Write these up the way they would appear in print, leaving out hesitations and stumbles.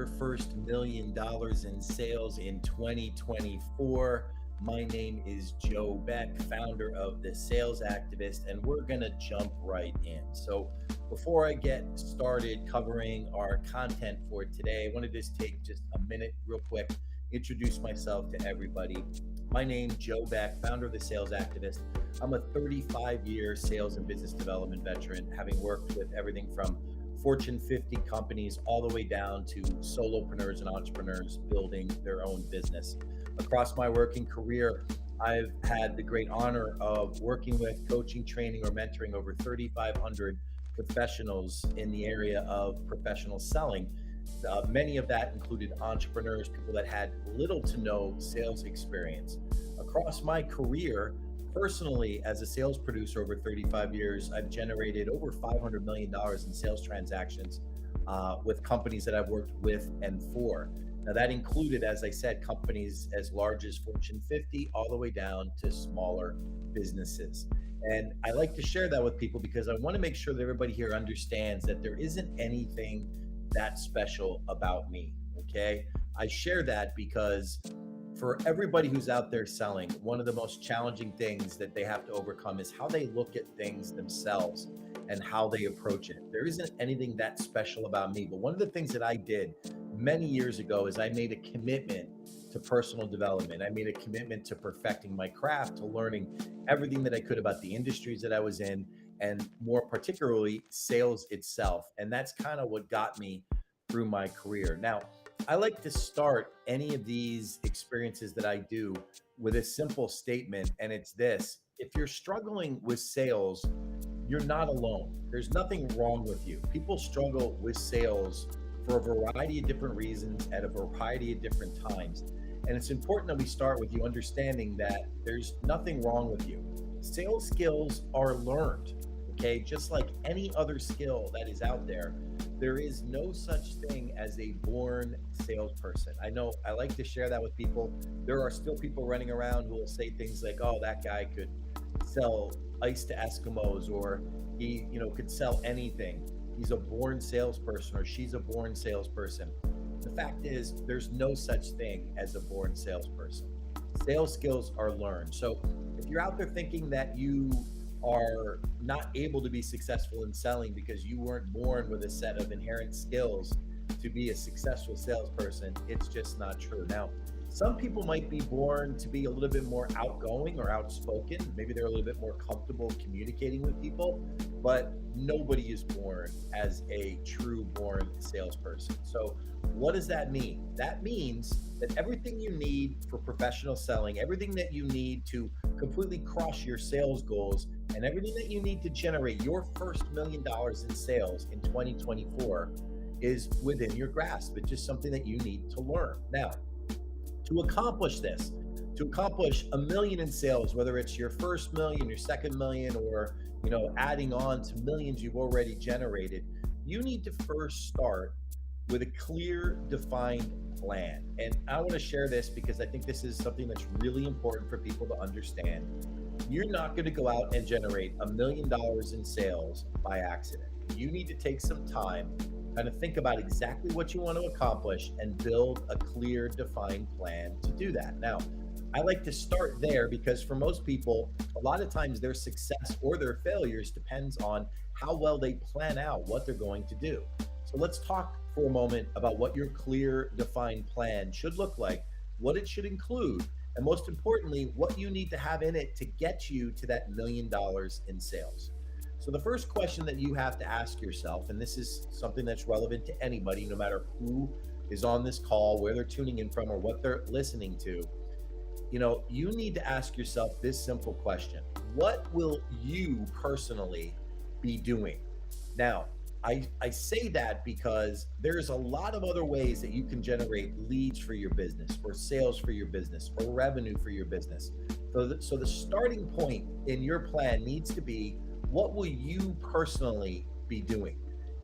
first $1 million in sales in 2024. My name is Joe Beck, founder of The Sales Activist, and we're going to jump right in. So before I get started covering our content for today, I want to just take a minute real quick, introduce myself to everybody. My name is Joe Beck, founder of The Sales Activist. I'm a 35-year sales and business development veteran, having worked with everything from Fortune 50 companies all the way down to solopreneurs and entrepreneurs building their own business. Across my working career, I've had the great honor of working with, coaching, training, or mentoring over 3,500 professionals in the area of professional selling. Many of that included entrepreneurs, people that had little to no sales experience. Across my career, personally, as a sales producer over 35 years, I've generated over $500 million in sales transactions with companies that I've worked with and for. Now, that included, as I said, companies as large as Fortune 50 all the way down to smaller businesses. And I like to share that with people because I want to make sure that everybody here understands that there isn't anything that special about me, okay? I share that because for everybody who's out there selling, one of the most challenging things that they have to overcome is how they look at things themselves and how they approach it. There isn't anything that special about me, but one of the things that I did many years ago is I made a commitment to personal development. I made a commitment to perfecting my craft, to learning everything that I could about the industries that I was in, and more particularly sales itself. And that's kind of what got me through my career. Now, I like to start any of these experiences that I do with a simple statement, and it's this: if you're struggling with sales, you're not alone. There's nothing wrong with you. People struggle with sales for a variety of different reasons at a variety of different times. And it's important that we start with you understanding that there's nothing wrong with you. Sales skills are learned, okay? Just like any other skill that is out there, there is no such thing as a born salesperson. I know I like to share that with people. There are still people running around who will say things like, oh, that guy could sell ice to Eskimos, or he, could sell anything. He's a born salesperson, or she's a born salesperson. The fact is, there's no such thing as a born salesperson. Sales skills are learned. So if you're out there thinking that you are not able to be successful in selling because you weren't born with a set of inherent skills to be a successful salesperson, it's just not true. Now, some people might be born to be a little bit more outgoing or outspoken. Maybe they're a little bit more comfortable communicating with people, but nobody is born as a true born salesperson. So what does that mean? That means that everything you need for professional selling, everything that you need to completely crush your sales goals, and everything that you need to generate your first $1 million in sales in 2024 is within your grasp. It's just something that you need to learn. Now, to accomplish this, to accomplish $1 million in sales, whether it's your first million, your second million, or adding on to millions you've already generated, you need to first start with a clear, defined plan. And I want to share this because I think this is something that's really important for people to understand. You're not going to go out and generate $1 million in sales by accident. You need to take some time, kind of think about exactly what you want to accomplish and build a clear, defined plan to do that. Now, I like to start there because for most people, a lot of times their success or their failures depends on how well they plan out what they're going to do. So let's talk for a moment about what your clear, defined plan should look like, what it should include, and most importantly, what you need to have in it to get you to that $1 million in sales. So the first question that you have to ask yourself, and this is something that's relevant to anybody, no matter who is on this call, where they're tuning in from, or what they're listening to, you need to ask yourself this simple question: what will you personally be doing? Now, I say that because there's a lot of other ways that you can generate leads for your business, or sales for your business, or revenue for your business. So the starting point in your plan needs to be, what will you personally be doing?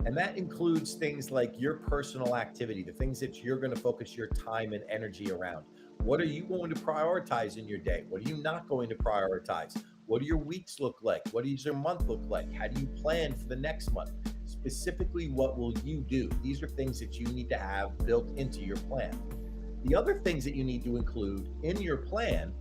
And that includes things like your personal activity, the things that you're going to focus your time and energy around. What are you going to prioritize in your day? What are you not going to prioritize? What do your weeks look like? What does your month look like? How do you plan for the next month? specifically what will you do. These are things that you need to have built into your plan. The other things that you need to include in your plan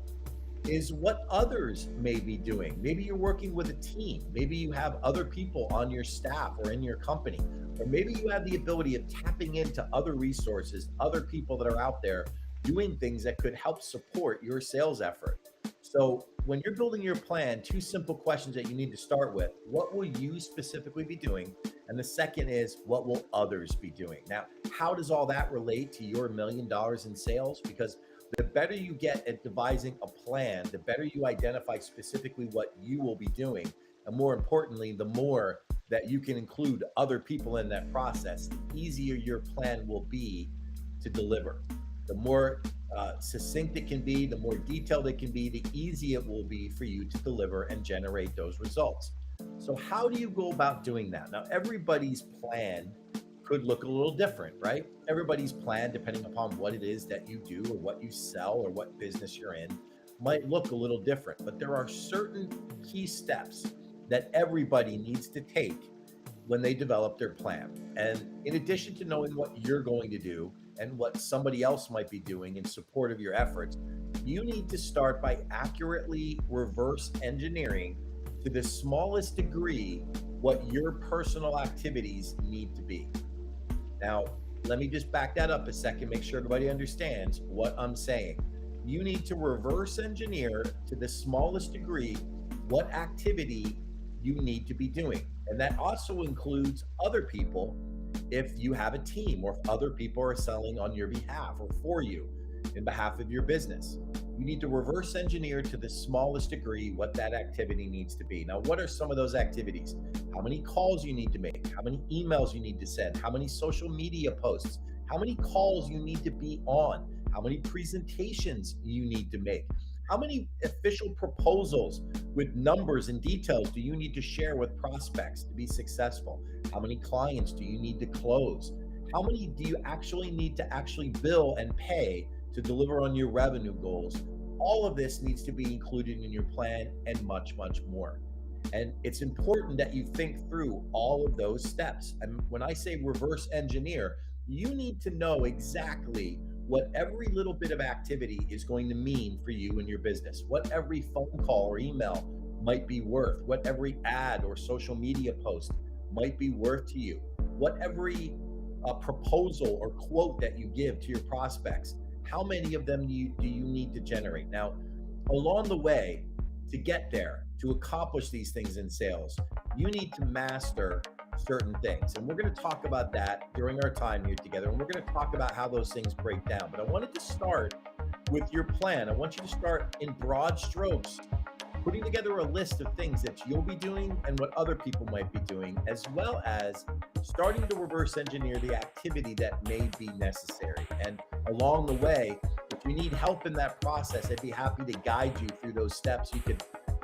is what others may be doing. Maybe you're working with a team. Maybe you have other people on your staff or in your company, or maybe you have the ability of tapping into other resources, other people that are out there doing things that could help support your sales effort. So when you're building your plan, two simple questions that you need to start with: what will you specifically be doing? And the second is, what will others be doing? Now, how does all that relate to your $1 million in sales? Because the better you get at devising a plan, the better you identify specifically what you will be doing. And more importantly, the more that you can include other people in that process, the easier your plan will be to deliver. The more succinct it can be, the more detailed it can be, the easier it will be for you to deliver and generate those results. So, how do you go about doing that? Now, everybody's plan could look a little different, right? Everybody's plan, depending upon what it is that you do or what you sell or what business you're in, might look a little different. But there are certain key steps that everybody needs to take when they develop their plan. And in addition to knowing what you're going to do and what somebody else might be doing in support of your efforts, you need to start by accurately reverse engineering to the smallest degree what your personal activities need to be. Now, let me just back that up a second, make sure everybody understands what I'm saying. You need to reverse engineer to the smallest degree what activity you need to be doing. And that also includes other people if you have a team or if other people are selling on your behalf or for you in behalf of your business. You need to reverse engineer to the smallest degree what that activity needs to be. Now, what are some of those activities? How many calls you need to make? How many emails you need to send? How many social media posts? How many calls you need to be on? How many presentations you need to make? How many official proposals with numbers and details do you need to share with prospects to be successful? How many clients do you need to close? How many do you actually need to actually bill and pay to deliver on your revenue goals? All of this needs to be included in your plan and much, much more. And it's important that you think through all of those steps. And when I say reverse engineer, you need to know exactly what every little bit of activity is going to mean for you and your business, what every phone call or email might be worth, what every ad or social media post might be worth to you, what every proposal or quote that you give to your prospects, how many of them do you need to generate? Now, along the way, to get there, to accomplish these things in sales, you need to master certain things. And we're going to talk about that during our time here together. And we're going to talk about how those things break down. But I wanted to start with your plan. I want you to start in broad strokes, putting together a list of things that you'll be doing and what other people might be doing, as well as starting to reverse engineer the activity that may be necessary. And along the way, if you need help in that process, I'd be happy to guide you through those steps. You can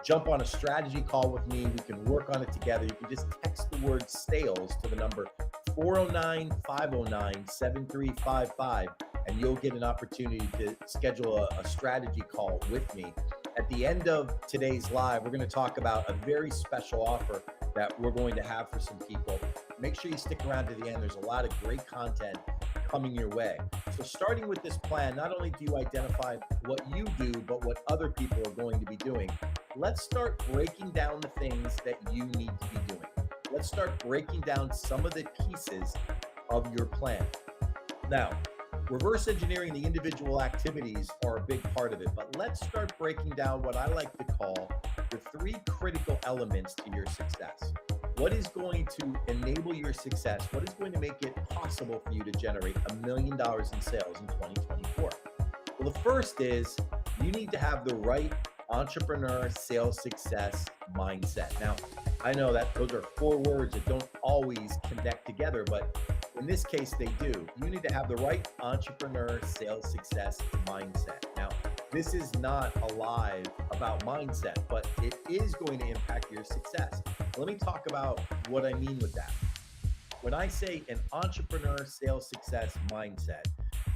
jump on a strategy call with me. We can work on it together. You can just text the word sales to the number 409-509-7355, and you'll get an opportunity to schedule a strategy call with me. At the end of today's live, we're going to talk about a very special offer that we're going to have for some people. Make sure you stick around to the end. There's a lot of great content coming your way. So starting with this plan, not only do you identify what you do, but what other people are going to be doing. Let's start breaking down the things that you need to be doing. Let's start breaking down some of the pieces of your plan. Now, reverse engineering the individual activities are a big part of it, but let's start breaking down what I like to call the three critical elements to your success. What is going to enable your success? What is going to make it possible for you to generate $1 million in sales in 2024? Well, the first is you need to have the right entrepreneur sales success mindset. Now, I know that those are four words that don't always connect together, but in this case, they do. You need to have the right entrepreneur sales success mindset. Now, this is not a live about mindset, but it is going to impact your success. Let me talk about what I mean with that. When I say an entrepreneur sales success mindset,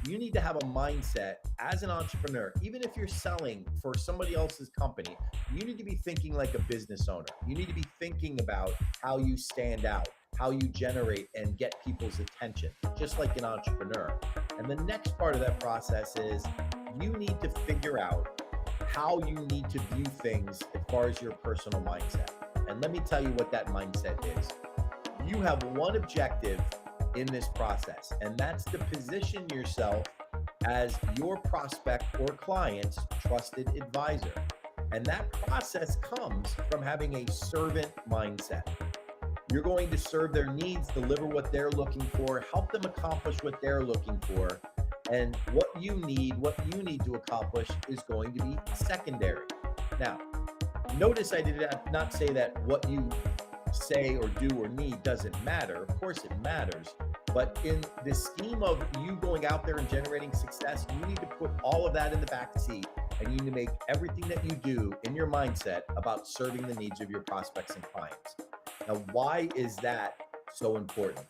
you need to have a mindset as an entrepreneur. Even if you're selling for somebody else's company, you need to be thinking like a business owner. You need to be thinking about how you stand out, how you generate and get people's attention, just like an entrepreneur. And the next part of that process is you need to figure out how you need to view things as far as your personal mindset. And let me tell you what that mindset is. You have one objective in this process, and that's to position yourself as your prospect or client's trusted advisor. And that process comes from having a servant mindset. You're going to serve their needs, deliver what they're looking for, help them accomplish what they're looking for. And what you need to accomplish is going to be secondary. Now, notice I did not say that what you say or do or need doesn't matter. Of course it matters. But in the scheme of you going out there and generating success, you need to put all of that in the back seat, and you need to make everything that you do in your mindset about serving the needs of your prospects and clients. Now, why is that so important?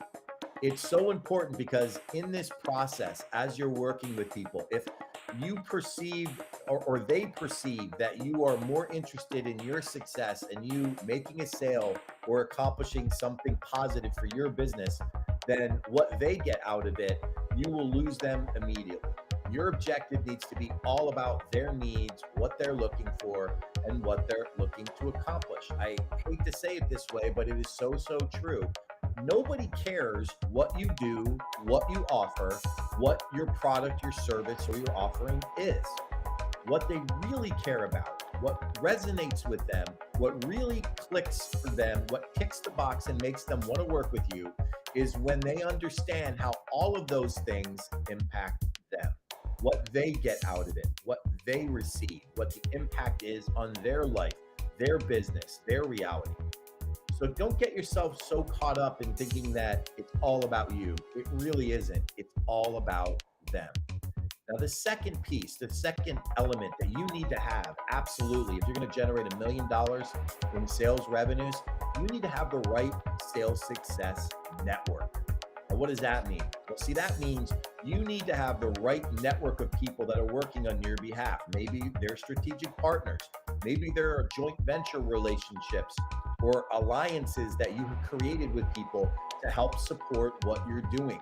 It's so important because in this process, as you're working with people, if you perceive or they perceive that you are more interested in your success and you making a sale or accomplishing something positive for your business than what they get out of it, you will lose them immediately. Your objective needs to be all about their needs, what they're looking for, and what they're looking to accomplish. I hate to say it this way, but it is so true. Nobody cares what you do, what you offer, what your product, your service, or your offering is. What they really care about, what resonates with them, what really clicks for them, what ticks the box and makes them want to work with you is when they understand how all of those things impact them, what they get out of it, what they receive, what the impact is on their life, their business, their reality. So don't get yourself so caught up in thinking that it's all about you. It really isn't. It's all about them. Now, the second piece, the second element that you need to have, absolutely, if you're going to generate $1 million in sales revenues, you need to have the right sales success network. Now, what does that mean? Well, see, that means you need to have the right network of people that are working on your behalf. Maybe they're strategic partners. Maybe there are joint venture relationships or alliances that you have created with people to help support what you're doing.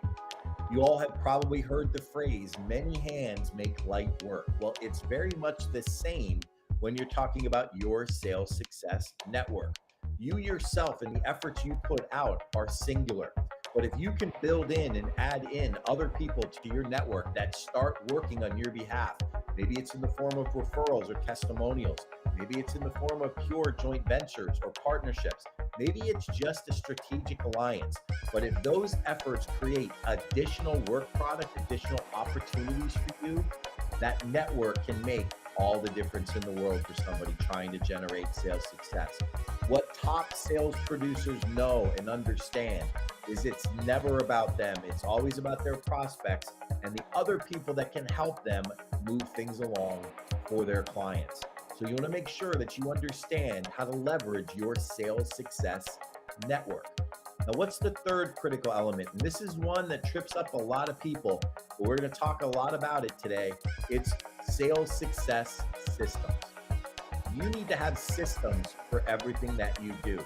You all have probably heard the phrase, many hands make light work. Well, it's very much the same when you're talking about your sales success network. You yourself and the efforts you put out are singular. But if you can build in and add in other people to your network that start working on your behalf, maybe it's in the form of referrals or testimonials, maybe it's in the form of pure joint ventures or partnerships, maybe it's just a strategic alliance. But if those efforts create additional work product, additional opportunities for you, that network can make all the difference in the world for somebody trying to generate sales success. What top sales producers know and understand is it's never about them. It's always about their prospects and the other people that can help them move things along for their clients. So you want to make sure that you understand how to leverage your sales success network. Now, what's the third critical element? And this is one that trips up a lot of people, but we're going to talk a lot about it today. It's sales success systems. You need to have systems for everything that you do.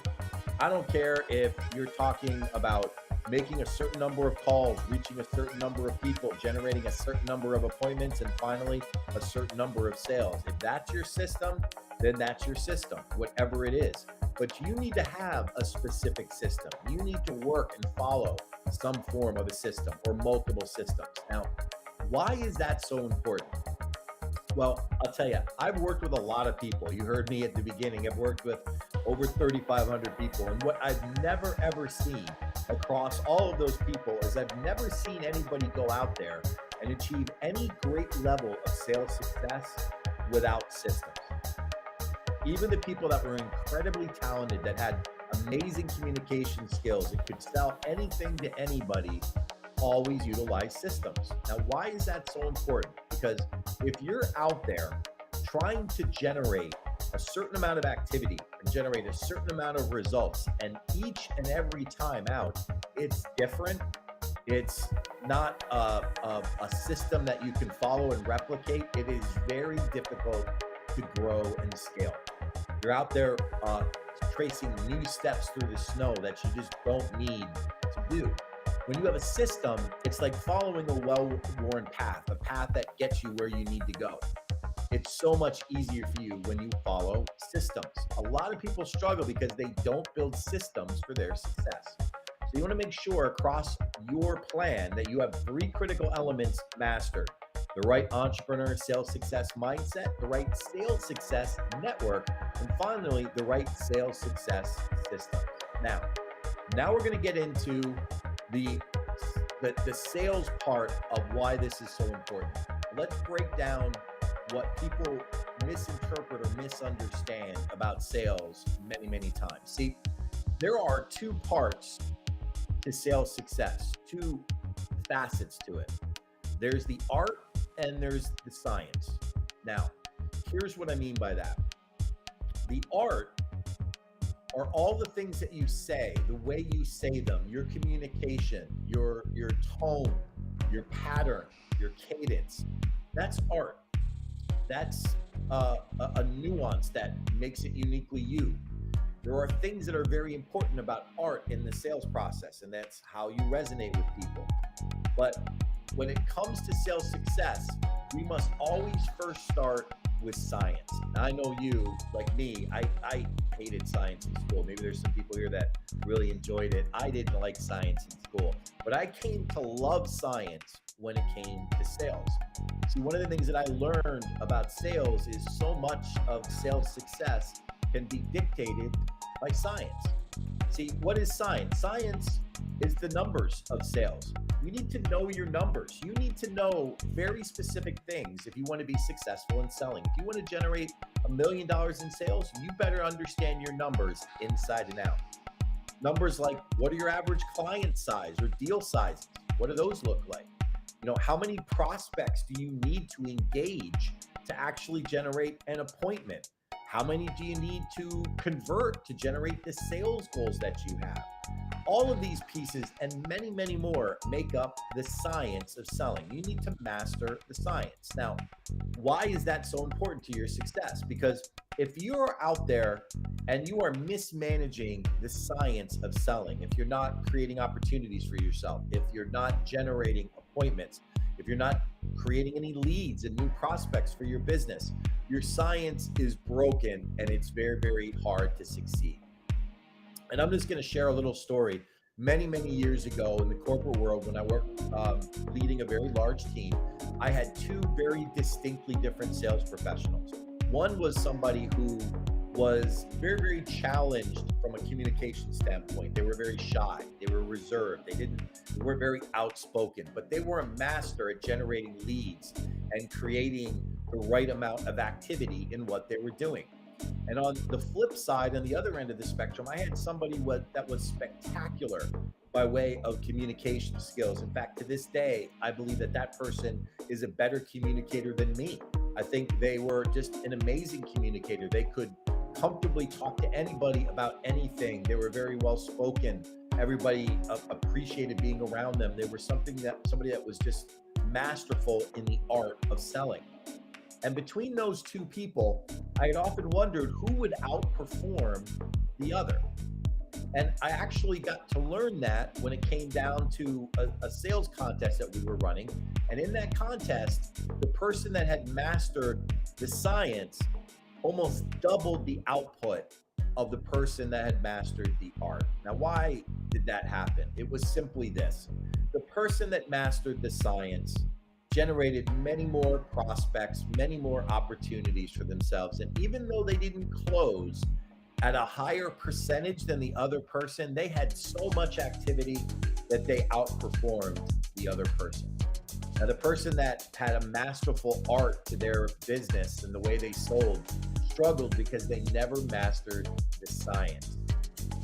I don't care if you're talking about making a certain number of calls, reaching a certain number of people, generating a certain number of appointments, and finally a certain number of sales. If that's your system, then that's your system, whatever it is. But you need to have a specific system. You need to work and follow some form of a system or multiple systems. Now, why is that so important? Well, I'll tell you, I've worked with a lot of people. You heard me at the beginning. I've worked with over 3,500 people. And what I've never, ever seen across all of those people is I've never seen anybody go out there and achieve any great level of sales success without systems. Even the people that were incredibly talented, that had amazing communication skills and could sell anything to anybody, always utilize systems. Now, why is that so important? Because if you're out there trying to generate a certain amount of activity and generate a certain amount of results, and each and every time out, it's different. It's not a system that you can follow and replicate. It is very difficult to grow and scale. You're out there tracing new steps through the snow that you just don't need to do. When you have a system, it's like following a well-worn path, a path that gets you where you need to go. It's so much easier for you when you follow systems. A lot of people struggle because they don't build systems for their success. So you want to make sure across your plan that you have 3 critical elements mastered: the right entrepreneur sales success mindset, the right sales success network, and finally, the right sales success system. Now we're going to get into the sales part of why this is so important. Let's break down what people misinterpret or misunderstand about sales many times. See, there are 2 parts to sales success, 2 facets to it. There's the art and there's the science. Now, here's what I mean by that. The art are all the things that you say, the way you say them, your communication, your tone, your pattern, your cadence. That's art. That's a nuance that makes it uniquely you. There are things that are very important about art in the sales process, and that's how you resonate with people. But when it comes to sales success, we must always first start with science. Now, I know you, like me, I hated science in school. Maybe there's some people here that really enjoyed it. I didn't like science in school, but I came to love science when it came to sales. See, one of the things that I learned about sales is so much of sales success can be dictated by science. See, what is science? Science is the numbers of sales. You need to know your numbers. You need to know very specific things if you want to be successful in selling. If you want to generate $1 million in sales, you better understand your numbers inside and out. Numbers like, what are your average client size or deal sizes? What do those look like? You know, how many prospects do you need to engage to actually generate an appointment? How many do you need to convert to generate the sales goals that you have? All of these pieces and many more make up the science of selling. You need to master the science. Now, why is that so important to your success? Because if you're out there and you are mismanaging the science of selling, if you're not creating opportunities for yourself, if you're not generating appointments, if you're not creating any leads and new prospects for your business, your science is broken and it's very hard to succeed. And I'm just going to share a little story. Many years ago in the corporate world, when I worked leading a very large team, I had 2 very distinctly different sales professionals. One was somebody who was very challenged from a communication standpoint. They were very shy. They were reserved. They weren't very outspoken, but they were a master at generating leads and creating the right amount of activity in what they were doing. And on the flip side, on the other end of the spectrum, I had somebody that was spectacular by way of communication skills. In fact, to this day, I believe that person is a better communicator than me. I think they were just an amazing communicator. They could comfortably talk to anybody about anything. They were very well spoken. Everybody appreciated being around them. They were somebody that was just masterful in the art of selling. And between those 2 people, I had often wondered who would outperform the other. And I actually got to learn that when it came down to a sales contest that we were running. And in that contest, the person that had mastered the science almost doubled the output of the person that had mastered the art. Now, why did that happen? It was simply this. The person that mastered the science generated many more prospects, many more opportunities for themselves. And even though they didn't close at a higher percentage than the other person, they had so much activity that they outperformed the other person. Now, the person that had a masterful art to their business and the way they sold struggled because they never mastered the science.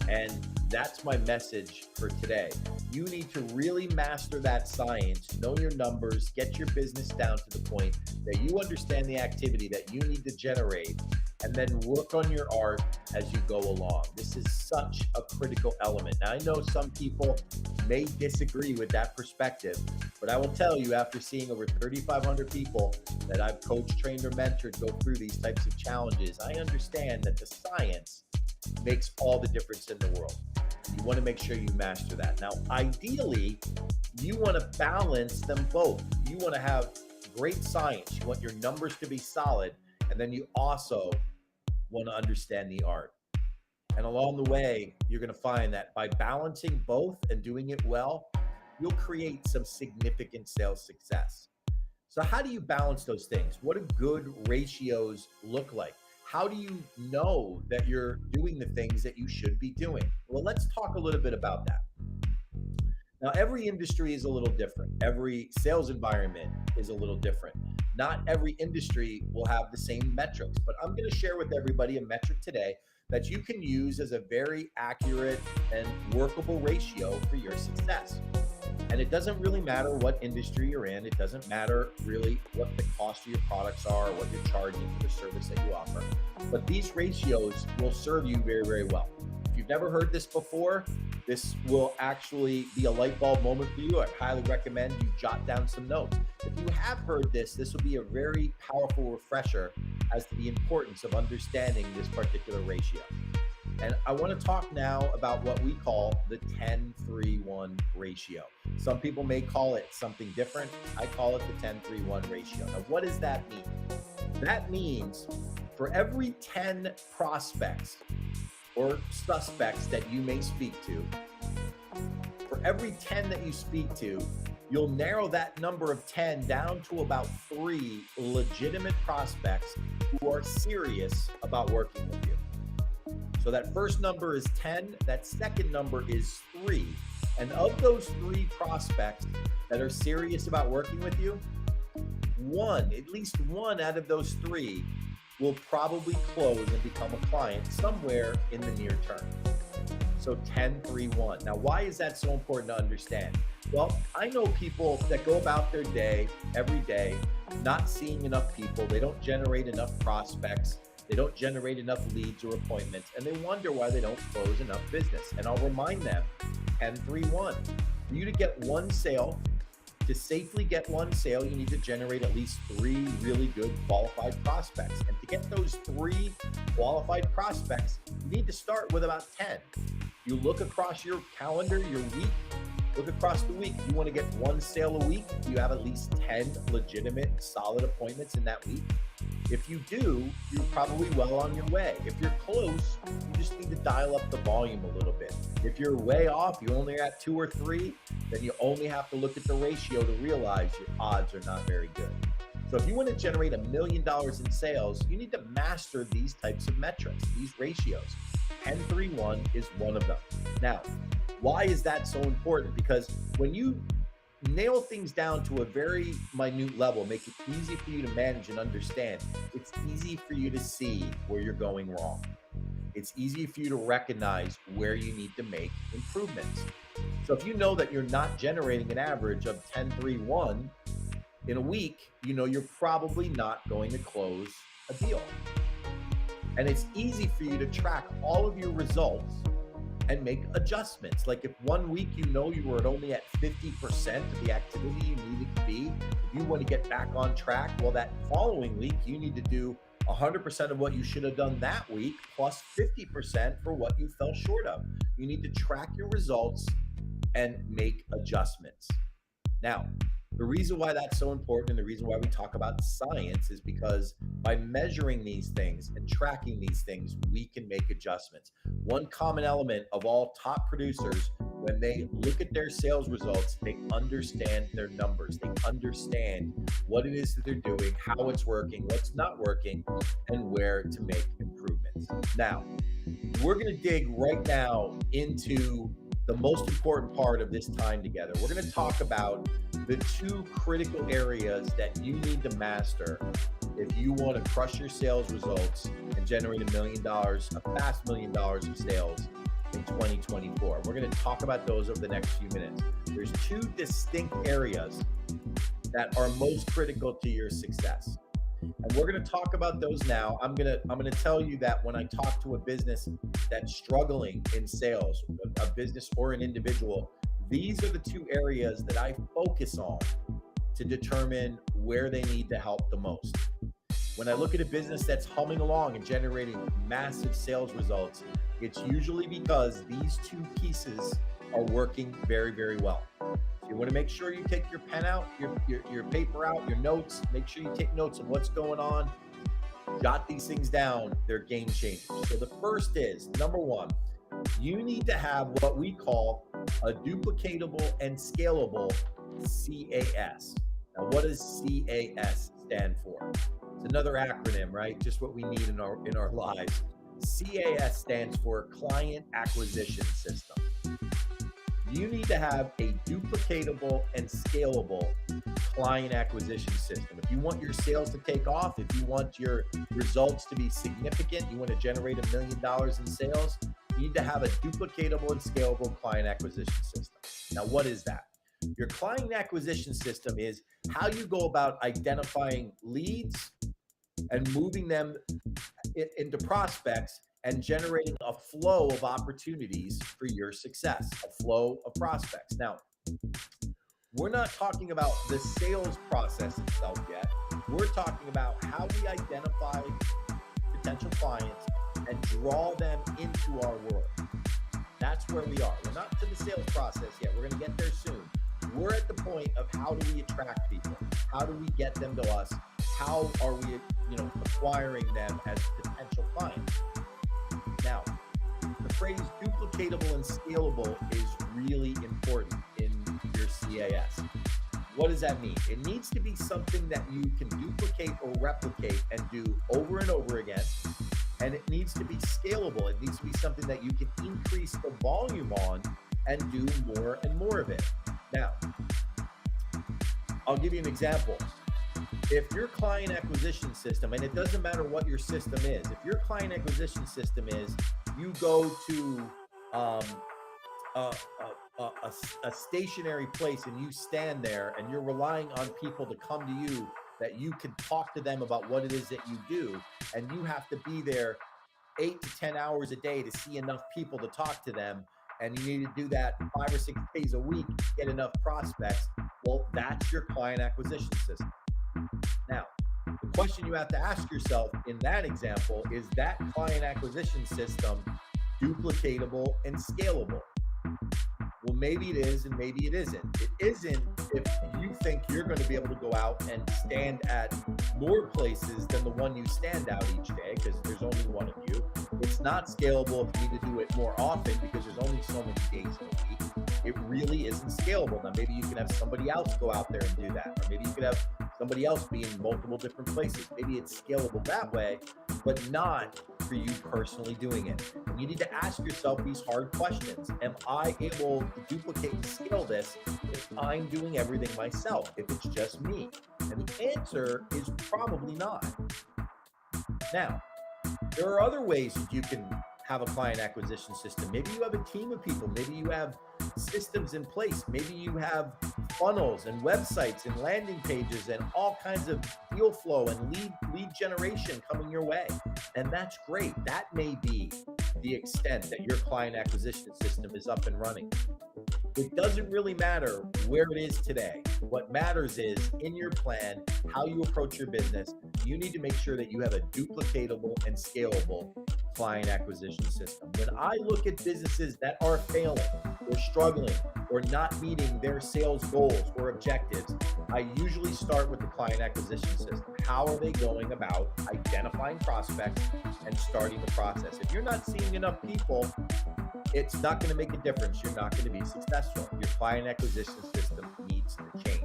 And that's my message for today. You need to really master that science, know your numbers, get your business down to the point that you understand the activity that you need to generate, and then work on your art as you go along. This is such a critical element. Now, I know some people may disagree with that perspective, but I will tell you, after seeing over 3,500 people that I've coached, trained, or mentored go through these types of challenges, I understand that the science makes all the difference in the world. You want to make sure you master that. Now, ideally, you want to balance them both. You want to have great science. You want your numbers to be solid. And then you also want to understand the art. And along the way, you're going to find that by balancing both and doing it well, you'll create some significant sales success. So how do you balance those things? What do good ratios look like? How do you know that you're doing the things that you should be doing? Well, let's talk a little bit about that. Now, every industry is a little different. Every sales environment is a little different. Not every industry will have the same metrics, but I'm going to share with everybody a metric today that you can use as a very accurate and workable ratio for your success. And it doesn't really matter what industry you're in. It doesn't matter really what the cost of your products are, or what you're charging for the service that you offer. But these ratios will serve you very, very well. If you've never heard this before, this will actually be a light bulb moment for you. I highly recommend you jot down some notes. If you have heard this, this will be a very powerful refresher as to the importance of understanding this particular ratio. And I want to talk now about what we call the 10-3-1 ratio. Some people may call it something different. I call it the 10-3-1 ratio. Now, what does that mean? That means for every 10 prospects or suspects that you may speak to, for every 10 that you speak to, you'll narrow that number of 10 down to about 3 legitimate prospects who are serious about working with you. So that first number is 10, that second number is 3. And of those 3 prospects that are serious about working with you, at least one out of those 3 will probably close and become a client somewhere in the near term. So 10-3-1. Now, why is that so important to understand? Well, I know people that go about their day every day, not seeing enough people. They don't generate enough prospects. They don't generate enough leads or appointments, and they wonder why they don't close enough business. And I'll remind them, 10-3-1. For you to get one sale, to safely get one sale, you need to generate at least 3 really good qualified prospects. And to get those 3 qualified prospects, you need to start with about 10. You look across your calendar, your week, look across the week. You want to get one sale a week. You have at least 10 legitimate, solid appointments in that week. If you do, you're probably well on your way. If you're close, you just need to dial up the volume a little bit. If you're way off, you only at 2 or 3, then you only have to look at the ratio to realize your odds are not very good. So if you want to generate $1 million in sales, you need to master these types of metrics, these ratios. 10-3-1 is one of them. Now, why is that so important? Because when you nail things down to a very minute level, make it easy for you to manage and understand, it's easy for you to see where you're going wrong. It's easy for you to recognize where you need to make improvements. So if you know that you're not generating an average of 10-3-1 in a week, you know you're probably not going to close a deal. And it's easy for you to track all of your results and make adjustments. Like if one week you know you were only at 50% of the activity you needed to be, if you want to get back on track, well, that following week you need to do 100% of what you should have done that week, plus 50% for what you fell short of. You need to track your results and make adjustments. Now, the reason why that's so important and the reason why we talk about science is because by measuring these things and tracking these things, we can make adjustments. One common element of all top producers, when they look at their sales results, they understand their numbers. They understand what it is that they're doing, how it's working, what's not working, and where to make improvements. Now, we're going to dig right now into the most important part of this time together. We're going to talk about the 2 critical areas that you need to master if you want to crush your sales results and generate $1 million, a fast $1 million of sales in 2024. We're going to talk about those over the next few minutes. There's 2 distinct areas that are most critical to your success. And we're going to talk about those now. I'm going to tell you that when I talk to a business that's struggling in sales, a business or an individual, these are the 2 areas that I focus on to determine where they need to help the most. When I look at a business that's humming along and generating massive sales results, It's usually because these two pieces are working very, very well. So you want to make sure you take your pen out, your paper out, your notes. Make sure you take notes of what's going on. Jot these things down. They're game changers. So the first is, number one, you need to have what we call a duplicatable and scalable CAS. Now, what does CAS stand for? It's another acronym, right? Just what we need in our lives. CAS stands for Client Acquisition System. You need to have a duplicatable and scalable client acquisition system. If you want your sales to take off, if you want your results to be significant, you want to generate $1 million in sales, you need to have a duplicatable and scalable client acquisition system. Now, what is that? Your client acquisition system is how you go about identifying leads and moving them into prospects and generating a flow of opportunities for your success, a flow of prospects. Now, we're not talking about the sales process itself yet. We're talking about how we identify potential clients and draw them into our world. That's where we are. We're not to the sales process yet. We're going to get there soon. We're at the point of how do we attract people? How do we get them to us? How are we, acquiring them as potential clients? Now, the phrase duplicatable and scalable is really important in your CAS. What does that mean? It needs to be something that you can duplicate or replicate and do over and over again. And it needs to be scalable. It needs to be something that you can increase the volume on and do more and more of it. Now, I'll give you an example. If your client acquisition system, and it doesn't matter what your system is, if your client acquisition system is you go to a stationary place and you stand there and you're relying on people to come to you that you can talk to them about what it is that you do, and you have to be there 8 to 10 hours a day to see enough people to talk to them, and you need to do that 5 or 6 days a week to get enough prospects, well, that's your client acquisition system. Now, the question you have to ask yourself in that example is that client acquisition system duplicatable and scalable? Well, maybe it is and maybe it isn't. It isn't if you think you're going to be able to go out and stand at more places than the one you stand out each day because there's only one of you. It's not scalable if you need to do it more often because there's only so many days in a week. It really isn't scalable. Now, maybe you can have somebody else go out there and do that. Or maybe you could have somebody else be in multiple different places. Maybe it's scalable that way, but not for you personally doing it. And you need to ask yourself these hard questions. Am I able to duplicate and scale this if I'm doing everything myself, if it's just me? And the answer is probably not. Now, there are other ways that you can have a client acquisition system. Maybe you have a team of people. Maybe you have systems in place. Maybe you have funnels and websites and landing pages and all kinds of deal flow and lead generation coming your way. And that's great. That may be the extent that your client acquisition system is up and running. It doesn't really matter where it is today. What matters is in your plan, how you approach your business, you need to make sure that you have a duplicatable and scalable client acquisition system. When I look at businesses that are failing or struggling or not meeting their sales goals or objectives, I usually start with the client acquisition system. How are they going about identifying prospects and starting the process? If you're not seeing enough people, it's not going to make a difference. You're not going to be successful. Your client acquisition system needs to change.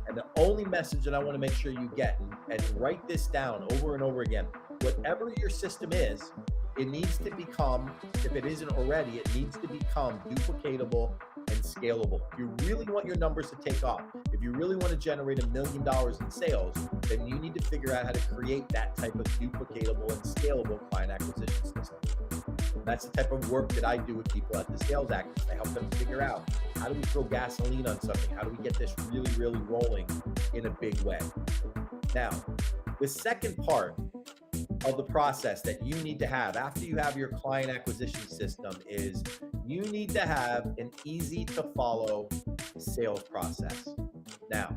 And the only message that I want to make sure you get, and write this down over and over again, whatever your system is, it needs to become, if it isn't already, it needs to become duplicatable and scalable. If you really want your numbers to take off, if you really want to generate $1 million in sales, then you need to figure out how to create that type of duplicatable and scalable client acquisition system. That's the type of work that I do with people at the Sales Activist. I help them figure out, how do we throw gasoline on something? How do we get this really, really rolling in a big way? Now, the second part of the process that you need to have after you have your client acquisition system is you need to have an easy to follow sales process. Now,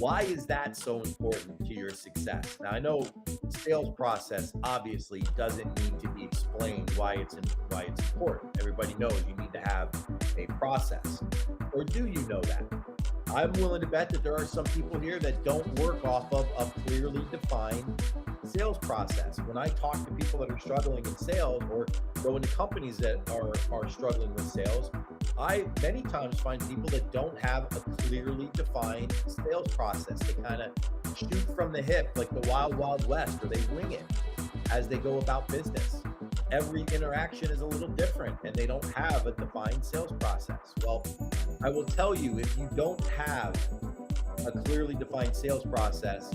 Why is that so important to your success? Now, I know sales process obviously doesn't need to be explained why it's important. Everybody knows you need to have a process. Or do you know that? I'm willing to bet that there are some people here that don't work off of a clearly defined sales process. When I talk to people that are struggling in sales or go into companies that are struggling with sales, I many times find people that don't have a clearly defined sales process. They kind of shoot from the hip like the wild, wild west, or they wing it as they go about business. Every interaction is a little different and they don't have a defined sales process. Well, I will tell you, if you don't have a clearly defined sales process,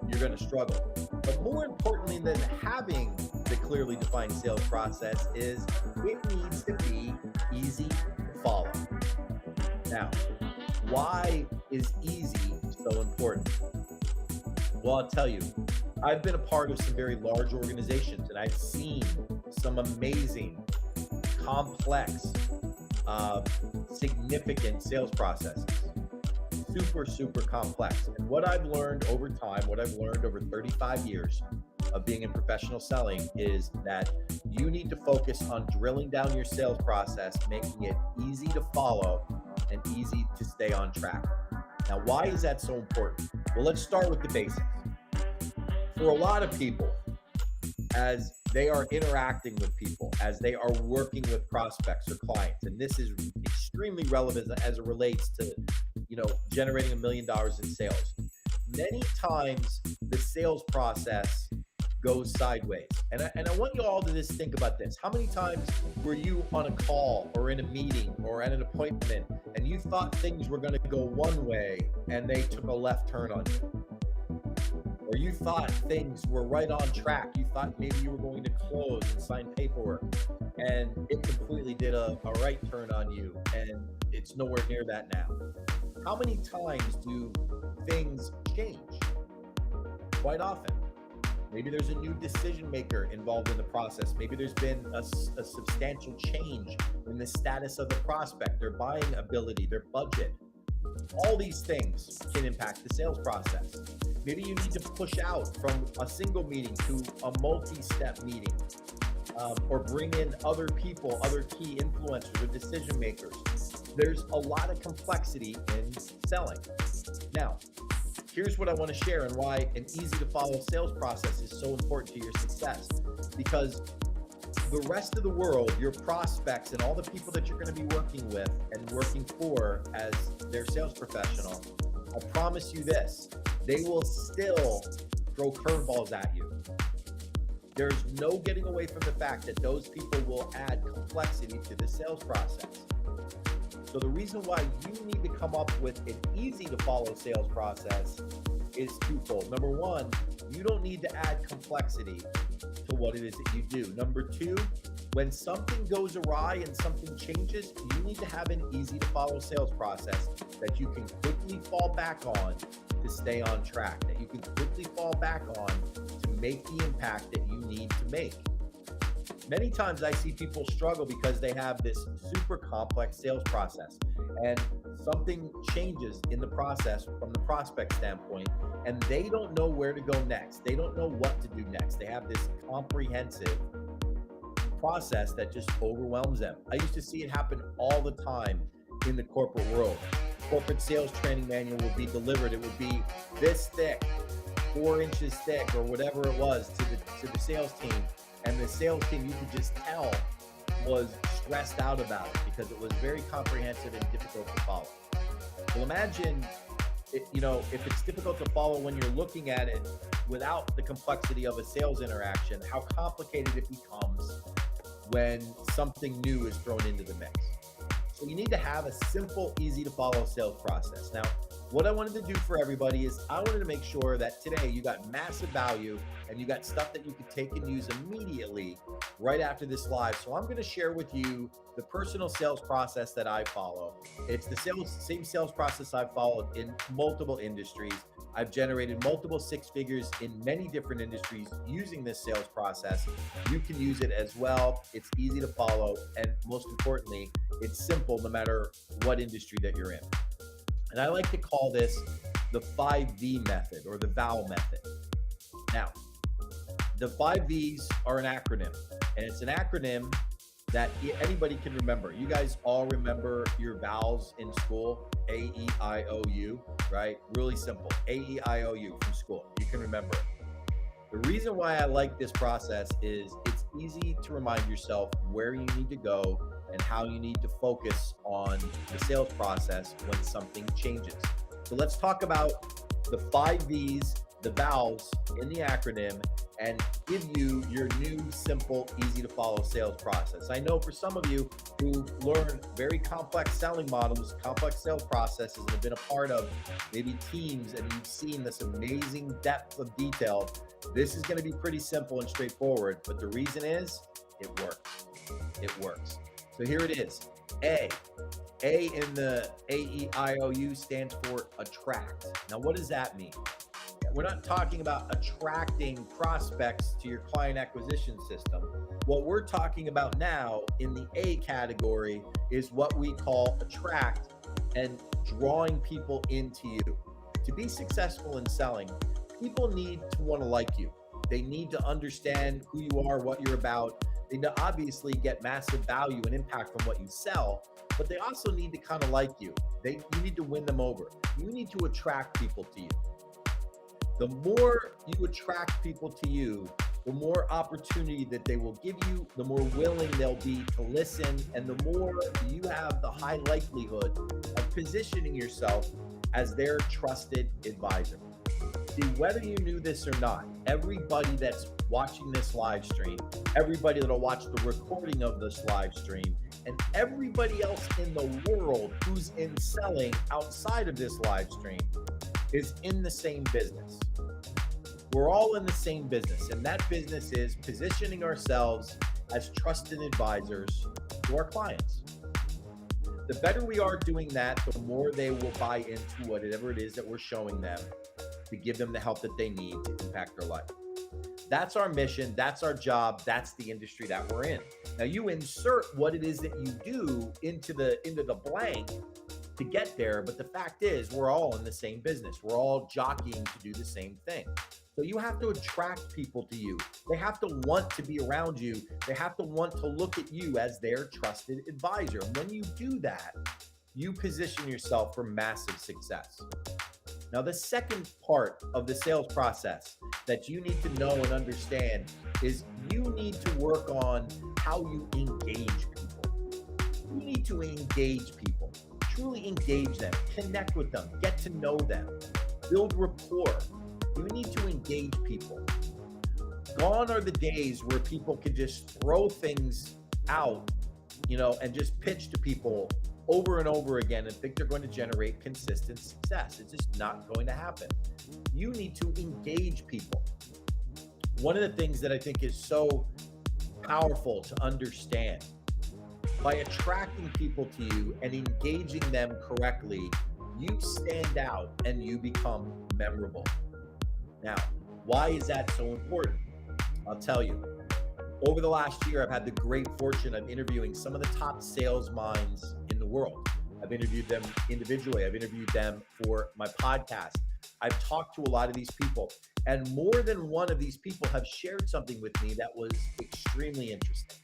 you're going to struggle. But more importantly than having the clearly defined sales process is it needs to be easy to follow. Now, why is easy so important? Well, I'll tell you, I've been a part of some very large organizations and I've seen some amazing, complex, significant sales processes. Super, super complex. And what I've learned over time, what I've learned over 35 years of being in professional selling is that you need to focus on drilling down your sales process, making it easy to follow and easy to stay on track. Now, why is that so important? Well, let's start with the basics. For a lot of people, as they are interacting with people, as they are working with prospects or clients, and this is extremely relevant as it relates to, generating $1 million in sales. Many times the sales process goes sideways. And I want you all to just think about this. How many times were you on a call or in a meeting or at an appointment and you thought things were going to go one way and they took a left turn on you? Or you thought things were right on track. You thought maybe you were going to close and sign paperwork and it completely did a right turn on you and it's nowhere near that now. How many times do things change? Quite often. Maybe there's a new decision maker involved in the process. Maybe there's been a substantial change in the status of the prospect, their buying ability, their budget. All these things can impact the sales process. Maybe you need to push out from a single meeting to a multi-step meeting, or bring in other people, other key influencers or decision makers. There's a lot of complexity in selling. Now, here's what I want to share and why an easy to follow sales process is so important to your success. Because the rest of the world, your prospects and all the people that you're going to be working with and working for as their sales professional, I promise you this, they will still throw curveballs at you. There's no getting away from the fact that those people will add complexity to the sales process. So the reason why you need to come up with an easy to follow sales process is twofold. Number one, you don't need to add complexity to what it is that you do. Number two, when something goes awry and something changes, you need to have an easy to follow sales process that you can quickly fall back on to stay on track, that you can quickly fall back on to make the impact that you need to make. Many times I see people struggle because they have this super complex sales process and something changes in the process from the prospect standpoint and they don't know where to go next. They don't know what to do next. They have this comprehensive process that just overwhelms them. I used to see it happen all the time in the corporate world. Corporate sales training manual would be delivered. It would be this thick, 4 inches thick or whatever it was to the sales team. And the sales team, you could just tell, was stressed out about it because it was very comprehensive and difficult to follow. Well, imagine, if it's difficult to follow when you're looking at it without the complexity of a sales interaction, how complicated it becomes when something new is thrown into the mix. So you need to have a simple, easy to follow sales process. Now, what I wanted to do for everybody is I wanted to make sure that today you got massive value and you got stuff that you could take and use immediately right after this live. So I'm going to share with you the personal sales process that I follow. It's the same sales process I've followed in multiple industries. I've generated multiple 6 figures in many different industries using this sales process. You can use it as well. It's easy to follow. And most importantly, it's simple no matter what industry that you're in. And I like to call this the 5V method or the VOW method. Now, the 5Vs are an acronym, and it's an acronym that anybody can remember. You guys all remember your vowels in school, A, E, I, O, U, right? Really simple, A, E, I, O, U from school. You can remember it. The reason why I like this process is it's easy to remind yourself where you need to go and how you need to focus on the sales process when something changes. So let's talk about the 5Vs, the vowels in the acronym, and give you your new, simple, easy to follow sales process. I know for some of you who've learned very complex selling models, complex sales processes, and have been a part of maybe teams, and you've seen this amazing depth of detail, this is going to be pretty simple and straightforward. But the reason is it works. It works. So here it is. A in the AEIOU stands for attract. Now, what does that mean? We're not talking about attracting prospects to your client acquisition system. What we're talking about now in the A category is what we call attract and drawing people into you. To be successful in selling, people need to want to like you. They need to understand who you are, what you're about. They need to obviously get massive value and impact from what you sell, but they also need to kind of like you. You need to win them over. You need to attract people to you. The more you attract people to you, the more opportunity that they will give you, the more willing they'll be to listen, and the more you have the high likelihood of positioning yourself as their trusted advisor. See, whether you knew this or not, everybody that's watching this live stream, everybody that'll watch the recording of this live stream, and everybody else in the world who's in selling outside of this live stream is in the same business. We're all in the same business, and that business is positioning ourselves as trusted advisors to our clients. The better we are doing that, the more they will buy into whatever it is that we're showing them to give them the help that they need to impact their life. That's our mission. That's our job. That's the industry that we're in. Now, you insert what it is that you do into the blank to get there, but the fact is we're all in the same business. We're all jockeying to do the same thing. So you have to attract people to you. They have to want to be around you. They have to want to look at you as their trusted advisor. And when you do that, you position yourself for massive success. Now, the second part of the sales process that you need to know and understand is you need to work on how you engage people. You need to engage people, truly engage them, connect with them, get to know them, build rapport. You need to engage people. Gone are the days where people can just throw things out, and just pitch to people over and over again and think they're going to generate consistent success. It's just not going to happen. You need to engage people. One of the things that I think is so powerful to understand, by attracting people to you and engaging them correctly, you stand out and you become memorable. Now, why is that so important? I'll tell you. Over the last year, I've had the great fortune of interviewing some of the top sales minds in the world. I've interviewed them individually. I've interviewed them for my podcast. I've talked to a lot of these people, and more than one of these people have shared something with me that was extremely interesting.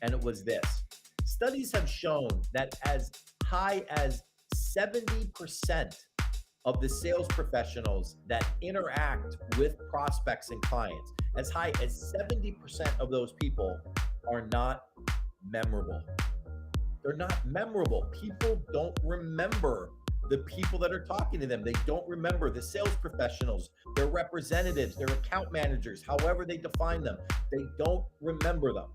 And it was this. Studies have shown that as high as 70% of the sales professionals that interact with prospects and clients, as high as 70% of those people are not memorable. They're not memorable. People don't remember the people that are talking to them. They don't remember the sales professionals, their representatives, their account managers, however they define them. They don't remember them.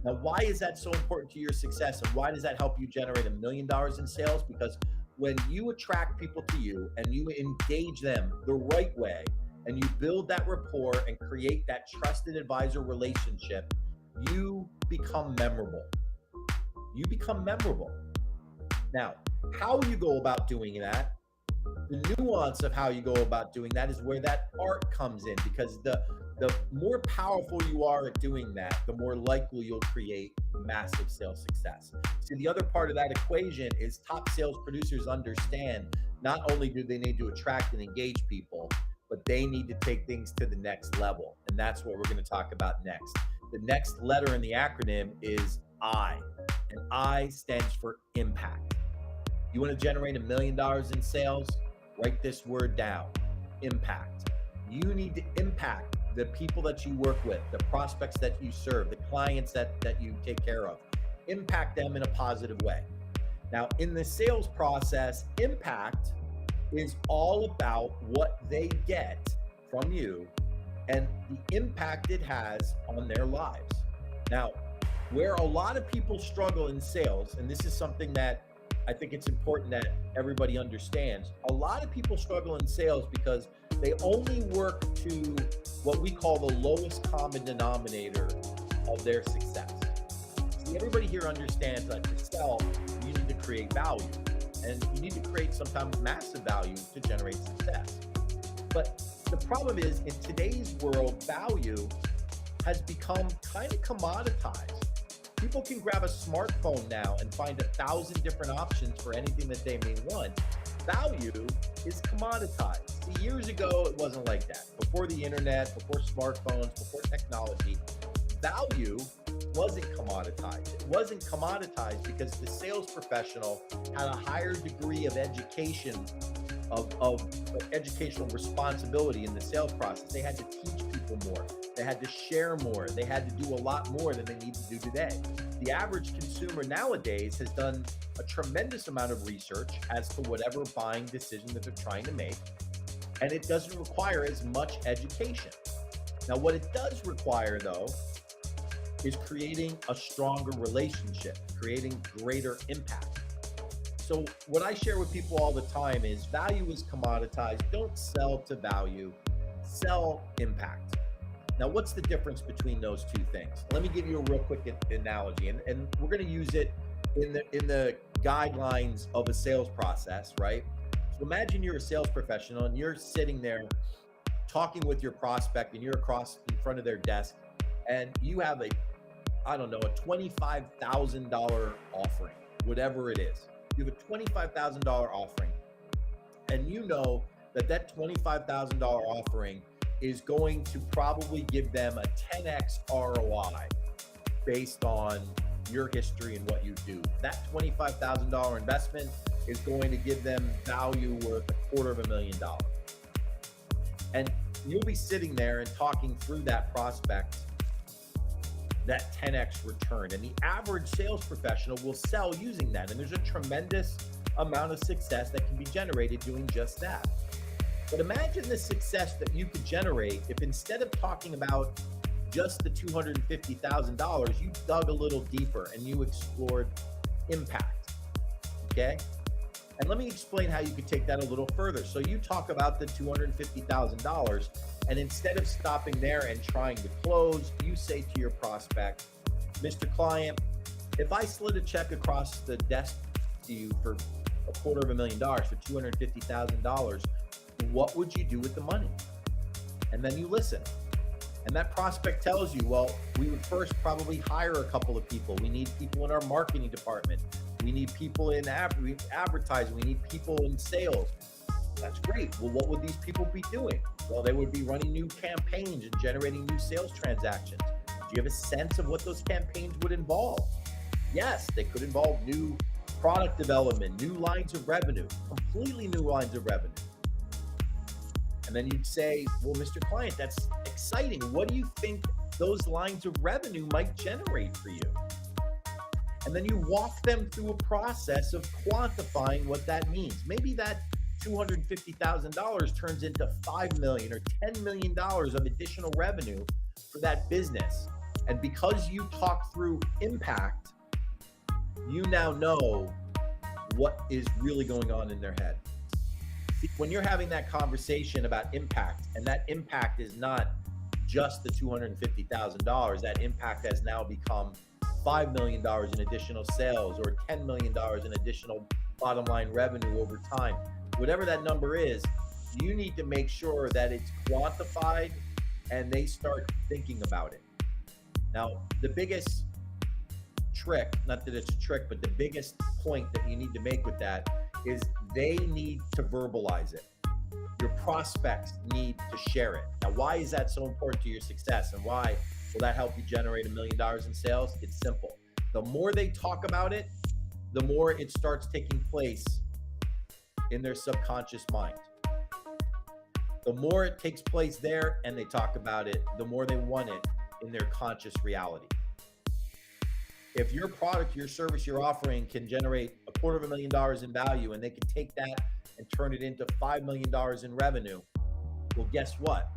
Now, why is that so important to your success, and why does that help you generate $1 million in sales? Because when you attract people to you and you engage them the right way, and you build that rapport and create that trusted advisor relationship, you become memorable. You become memorable. Now, how you go about doing that, the nuance of how you go about doing that is where that art comes in, because the more powerful you are at doing that, the more likely you'll create massive sales success. See, the other part of that equation is top sales producers understand not only do they need to attract and engage people, but they need to take things to the next level. And that's what we're going to talk about next. The next letter in the acronym is I, and I stands for impact. You want to generate $1 million in sales? Write this word down, impact. You need to impact the people that you work with, the prospects that you serve, the clients that you take care of. Impact them in a positive way. Now, in the sales process, impact is all about what they get from you and the impact it has on their lives. Now, where a lot of people struggle in sales, and this is something that I think it's important that everybody understands, a lot of people struggle in sales because they only work to what we call the lowest common denominator of their success. See, everybody here understands that to sell, you need to create value. And you need to create sometimes massive value to generate success. But the problem is, in today's world, value has become kind of commoditized. People can grab a smartphone now and find 1,000 different options for anything that they may want. Value is commoditized. See, years ago, it wasn't like that. Before the internet, before smartphones, before technology, value wasn't commoditized. It wasn't commoditized because the sales professional had a higher degree of education, of educational responsibility in the sales process. They had to teach people more. They had to share more. They had to do a lot more than they need to do today. The average consumer nowadays has done a tremendous amount of research as to whatever buying decision that they're trying to make, and it doesn't require as much education. Now, what it does require, though, is creating a stronger relationship, creating greater impact. So what I share with people all the time is value is commoditized. Don't sell to value, sell impact. Now, what's the difference between those two things? Let me give you a real quick analogy, and we're going to use it in the guidelines of a sales process, right? So imagine you're a sales professional and you're sitting there talking with your prospect and you're across in front of their desk and you have a $25,000 offering, whatever it is. You have a $25,000 offering, and you know that $25,000 offering is going to probably give them a 10x ROI based on your history and what you do. That $25,000 investment is going to give them value worth $250,000. And you'll be sitting there and talking through that prospect, that 10x return. And the average sales professional will sell using that. And there's a tremendous amount of success that can be generated doing just that. But imagine the success that you could generate if instead of talking about just the $250,000, you dug a little deeper and you explored impact, okay? And let me explain how you could take that a little further. So you talk about the $250,000, and instead of stopping there and trying to close, you say to your prospect, Mr. Client, if I slid a check across the desk to you for $250,000, for $250,000, what would you do with the money? And then you listen. And that prospect tells you, well, we would first probably hire a couple of people. We need people in our marketing department. We need people in advertising. We need people in sales. That's great. Well, what would these people be doing? Well, they would be running new campaigns and generating new sales transactions. Do you have a sense of what those campaigns would involve? Yes, they could involve new product development, new lines of revenue, completely new lines of revenue. And then you'd say, well, Mr. Client, that's exciting. What do you think those lines of revenue might generate for you? And then you walk them through a process of quantifying what that means. Maybe that $250,000 turns into $5 million or $10 million of additional revenue for that business. And because you talk through impact, you now know what is really going on in their head. When you're having that conversation about impact, and that impact is not just the $250,000, that impact has now become $5 million in additional sales or $10 million in additional bottom line revenue over time. Whatever that number is, you need to make sure that it's quantified and they start thinking about it. Now, the biggest trick, not that it's a trick, but the biggest point that you need to make with that is They need to verbalize it. Your prospects need to share it. Now, why is that so important to your success, and why will that help you generate $1 million in sales? It's simple. The more they talk about it, the more it starts taking place in their subconscious mind. The more it takes place there and they talk about it, the more they want it in their conscious reality. If your product, your service, your offering can generate $250,000 in value, and they can take that and turn it into $5 million in revenue, well, guess what?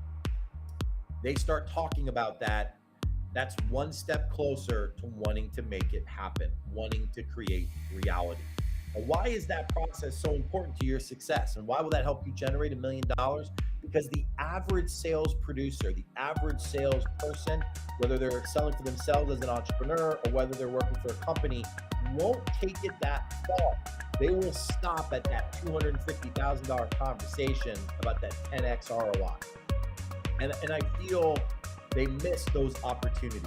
They start talking about that. That's one step closer to wanting to make it happen, wanting to create reality. Now, why is that process so important to your success? And why will that help you generate $1 million? Because the average sales producer, the average salesperson, whether they're selling for themselves as an entrepreneur or whether they're working for a company, won't take it that far. They will stop at that $250,000 conversation about that 10x ROI. And I feel they miss those opportunities.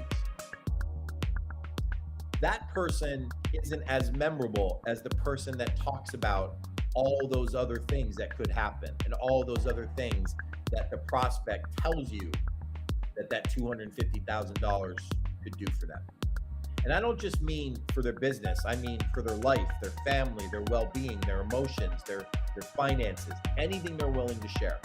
That person isn't as memorable as the person that talks about all those other things that could happen and all those other things that the prospect tells you that $250,000 could do for them. And I don't just mean for their business, I mean for their life, their family, their well-being, their emotions, their finances, anything they're willing to share.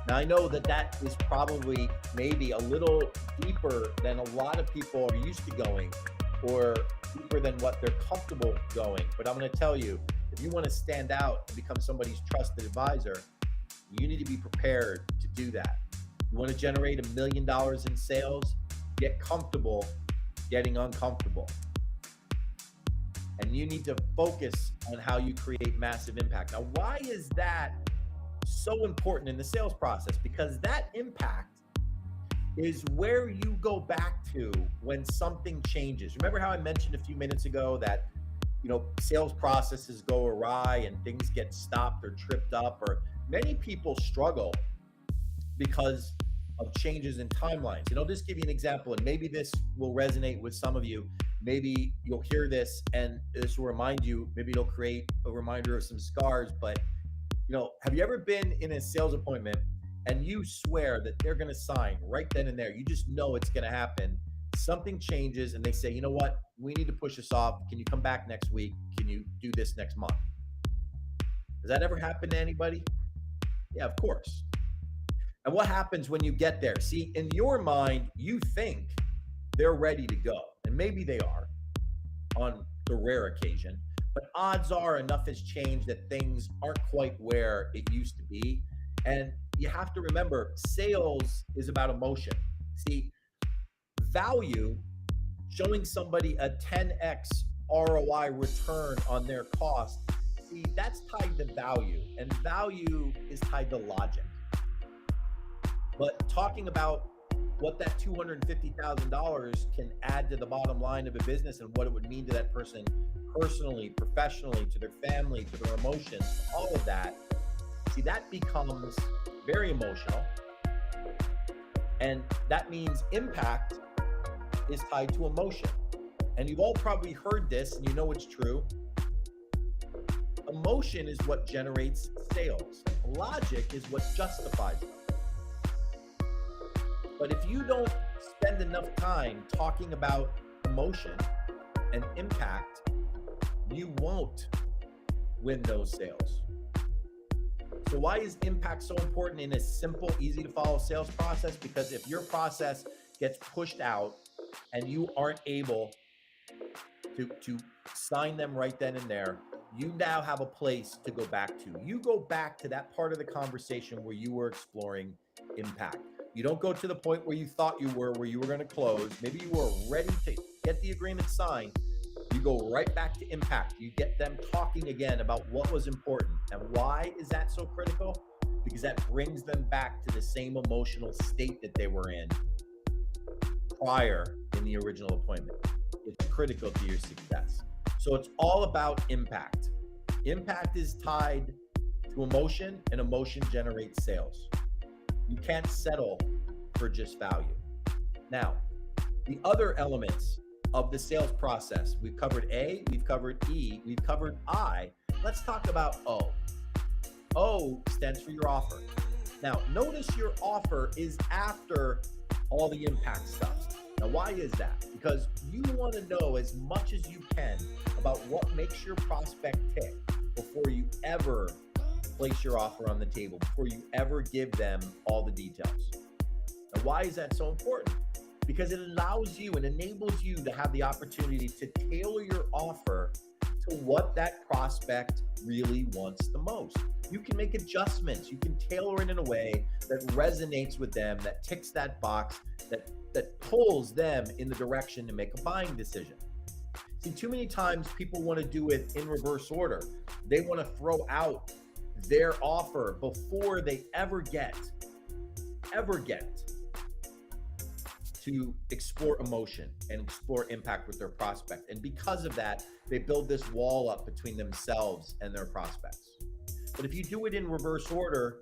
Now, I know that is probably maybe a little deeper than a lot of people are used to going, or deeper than what they're comfortable going. But I'm going to tell you, if you want to stand out and become somebody's trusted advisor, you need to be prepared to do that. You want to generate $1 million in sales? Get comfortable getting uncomfortable. And you need to focus on how you create massive impact. Now, why is that so important in the sales process? Because that impact is where you go back to when something changes. Remember how I mentioned a few minutes ago that, sales processes go awry and things get stopped or tripped up, or many people struggle because of changes in timelines. And I'll just give you an example, and maybe this will resonate with some of you. Maybe you'll hear this and this will remind you, maybe it'll create a reminder of some scars, but have you ever been in a sales appointment and you swear that they're going to sign right then and there? You just know it's going to happen. Something changes and they say, you know what? We need to push this off. Can you come back next week? Can you do this next month? Has that ever happened to anybody? Yeah, of course. And what happens when you get there? See, in your mind, you think they're ready to go. And maybe they are on the rare occasion. But odds are enough has changed that things aren't quite where it used to be. And you have to remember, sales is about emotion. See, value, showing somebody a 10x ROI return on their cost, see, that's tied to value. And value is tied to logic. But talking about what that $250,000 can add to the bottom line of a business and what it would mean to that person personally, professionally, to their family, to their emotions, all of that, see, that becomes very emotional. And that means impact is tied to emotion. And you've all probably heard this and you know it's true. Emotion is what generates sales. Logic is what justifies them. But if you don't spend enough time talking about emotion and impact, you won't win those sales. So why is impact so important in a simple, easy to follow sales process? Because if your process gets pushed out and you aren't able to sign them right then and there, you now have a place to go back to. You go back to that part of the conversation where you were exploring impact. You don't go to the point where you thought you were, where you were going to close. Maybe you were ready to get the agreement signed. You go right back to impact. You get them talking again about what was important. And why is that so critical? Because that brings them back to the same emotional state that they were in prior in the original appointment. It's critical to your success. So it's all about impact. Impact is tied to emotion, and emotion generates sales. You can't settle for just value. Now, the other elements of the sales process. We've covered A, we've covered E, we've covered I. Let's talk about O. O stands for your offer. Now, notice your offer is after all the impact stuff. Now, why is that? Because you want to know as much as you can about what makes your prospect tick before you ever place your offer on the table, before you ever give them all the details. Now, why is that so important? Because it allows you and enables you to have the opportunity to tailor your offer to what that prospect really wants the most. You can make adjustments. You can tailor it in a way that resonates with them, that ticks that box, that pulls them in the direction to make a buying decision. See, too many times people want to do it in reverse order. They want to throw out their offer before they ever get to explore emotion and explore impact with their prospect. And because of that, they build this wall up between themselves and their prospects. But if you do it in reverse order,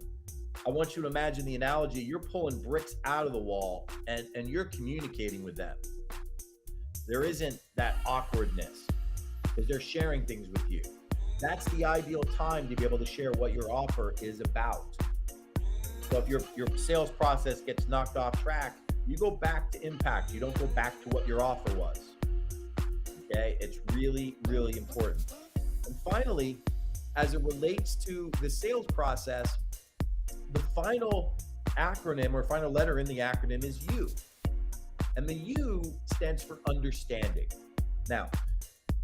I want you to imagine the analogy, you're pulling bricks out of the wall and you're communicating with them. There isn't that awkwardness because they're sharing things with you. That's the ideal time to be able to share what your offer is about. So if your sales process gets knocked off track, you go back to impact. You don't go back to what your offer was. Okay, it's really, really important. And finally, as it relates to the sales process, the final acronym or final letter in the acronym is U. And the U stands for understanding. Now,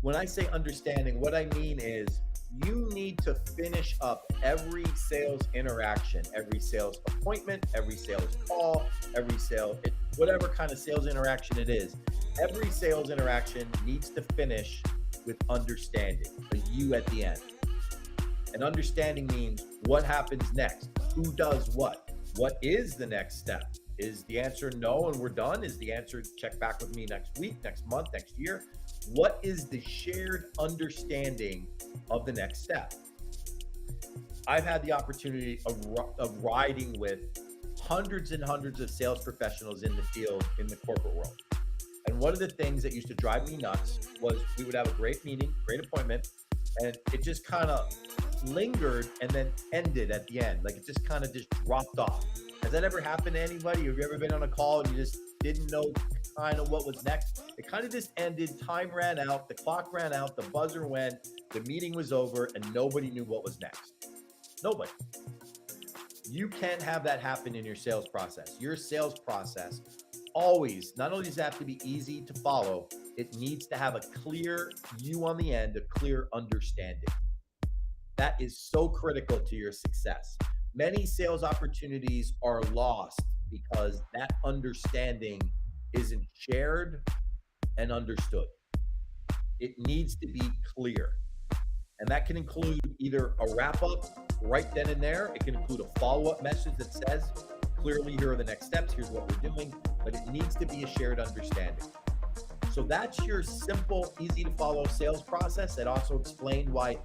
when I say understanding, what I mean is you need to finish up every sales interaction, every sales appointment, every sales call, every sale, whatever kind of sales interaction it is. Every sales interaction needs to finish with understanding, a U at the end. And understanding means what happens next, who does what is the next step? Is the answer no and we're done? Is the answer check back with me next week, next month, next year? What is the shared understanding of the next step? I've had the opportunity of riding with hundreds and hundreds of sales professionals in the field, in the corporate world. And one of the things that used to drive me nuts was we would have a great meeting, great appointment, and it just kind of lingered and then ended at the end. Like it just kind of just dropped off. Has that ever happened to anybody? Have you ever been on a call and you just didn't know kind of what was next? It kind of just ended, time ran out, the clock ran out, the buzzer went, the meeting was over, and nobody knew what was next. Nobody. You can't have that happen in your sales process. Your sales process always, not only does it have to be easy to follow, it needs to have a clear you on the end, a clear understanding. That is so critical to your success. Many sales opportunities are lost because that understanding isn't shared and understood. It needs to be clear. And that can include either a wrap up right then and there. It can include a follow-up message that says, clearly, here are the next steps. Here's what we're doing. But it needs to be a shared understanding. So that's your simple, easy to follow sales process. That also explained why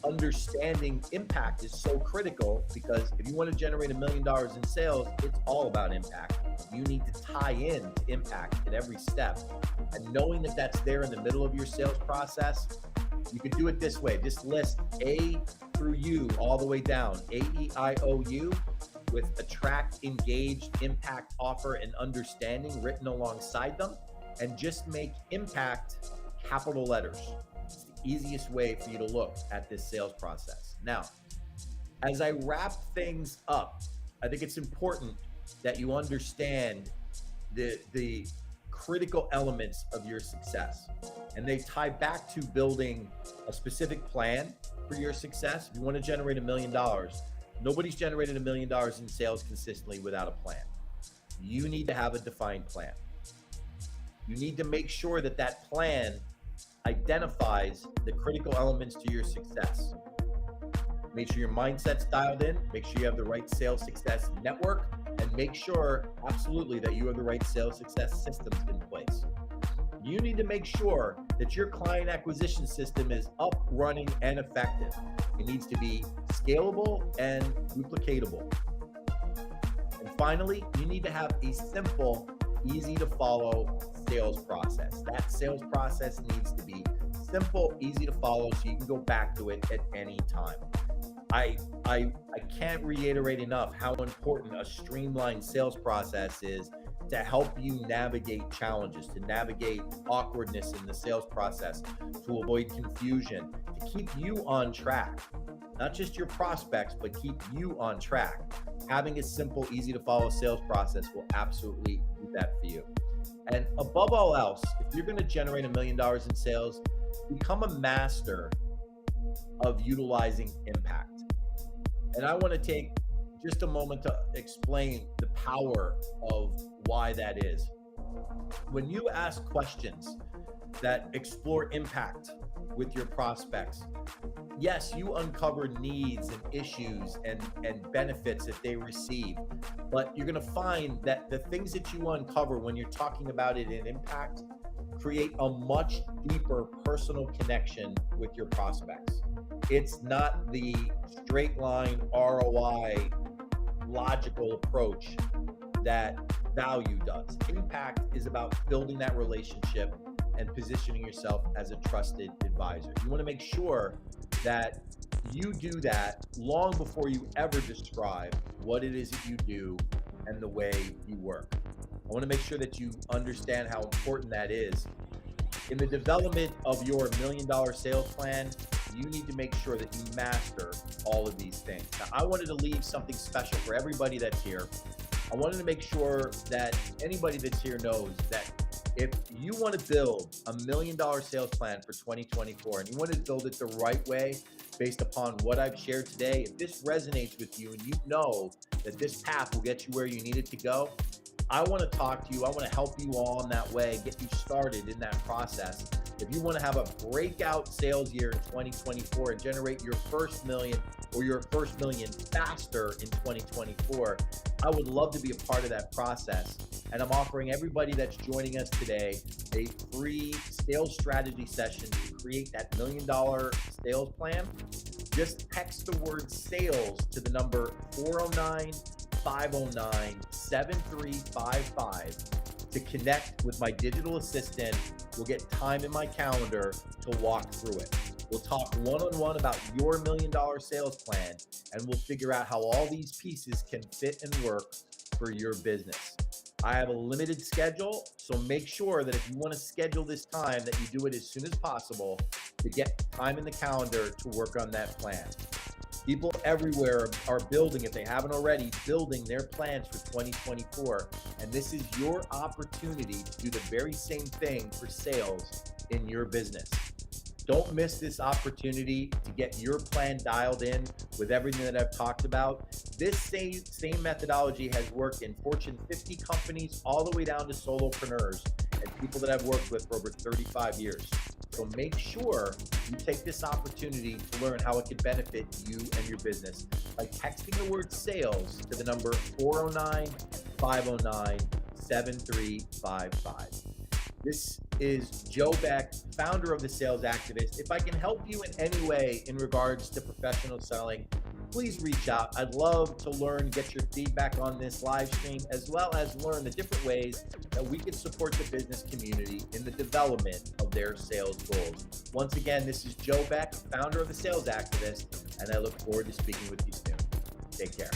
understanding impact is so critical, because if you want to generate $1 million in sales, it's all about impact. You need to tie in to impact at every step. And knowing that that's there in the middle of your sales process, you could do it this way. Just list A through U all the way down, AEIOU, with attract, engage, impact, offer, and understanding written alongside them. And just make impact capital letters. It's the easiest way for you to look at this sales process. Now, as I wrap things up, I think it's important that you understand the critical elements of your success. And they tie back to building a specific plan for your success. If you want to generate $1 million, nobody's generated $1 million in sales consistently without a plan. You need to have a defined plan. You need to make sure that that plan identifies the critical elements to your success. Make sure your mindset's dialed in, make sure you have the right sales success network, and make sure absolutely that you have the right sales success systems in place. You need to make sure that your client acquisition system is up, running, and effective. It needs to be scalable and duplicatable. And finally, you need to have a simple, easy to follow sales process. That sales process needs to be simple, easy to follow, so you can go back to it at any time. I can't reiterate enough how important a streamlined sales process is to help you navigate challenges, to navigate awkwardness in the sales process, to avoid confusion, to keep you on track. Not just your prospects, but keep you on track. Having a simple, easy to follow sales process will absolutely do that for you. And above all else, if you're going to generate $1 million in sales, become a master of utilizing impact. And I want to take just a moment to explain the power of why that is. When you ask questions that explore impact with your prospects, yes, you uncover needs and issues and benefits that they receive, but you're going to find that the things that you uncover when you're talking about it in impact create a much deeper personal connection with your prospects. It's not the straight line ROI logical approach that value does. Impact is about building that relationship and positioning yourself as a trusted advisor. You want to make sure that you do that long before you ever describe what it is that you do and the way you work. I want to make sure that you understand how important that is. In the development of your $1 million sales plan, you need to make sure that you master all of these things. Now, I wanted to leave something special for everybody that's here. I wanted to make sure that anybody that's here knows that if you want to build a $1 million sales plan for 2024 and you want to build it the right way based upon what I've shared today, if this resonates with you and you know that this path will get you where you need it to go, I want to talk to you. I want to help you on that way, get you started in that process. If you want to have a breakout sales year in 2024 and generate your first million or your first million faster in 2024, I would love to be a part of that process. And I'm offering everybody that's joining us today a free sales strategy session to create that $1 million sales plan. Just text the word sales to the number 409-509-7355 to connect with my digital assistant. We'll get time in my calendar to walk through it. We'll talk one-on-one about your $1 million sales plan, and we'll figure out how all these pieces can fit and work for your business. I have a limited schedule, so make sure that if you want to schedule this time, that you do it as soon as possible to get time in the calendar to work on that plan. People everywhere are building, if they haven't already, building their plans for 2024. And this is your opportunity to do the very same thing for sales in your business. Don't miss this opportunity to get your plan dialed in with everything that I've talked about. This same methodology has worked in Fortune 50 companies all the way down to solopreneurs and people that I've worked with for over 35 years. So make sure you take this opportunity to learn how it could benefit you and your business by texting the word sales to the number 409-509-7355. This is Joe Beck, founder of The Sales Activist. If I can help you in any way in regards to professional selling, please reach out. I'd love to learn, get your feedback on this live stream, as well as learn the different ways that we can support the business community in the development of their sales goals. Once again, this is Joe Beck, founder of The Sales Activist, and I look forward to speaking with you soon. Take care.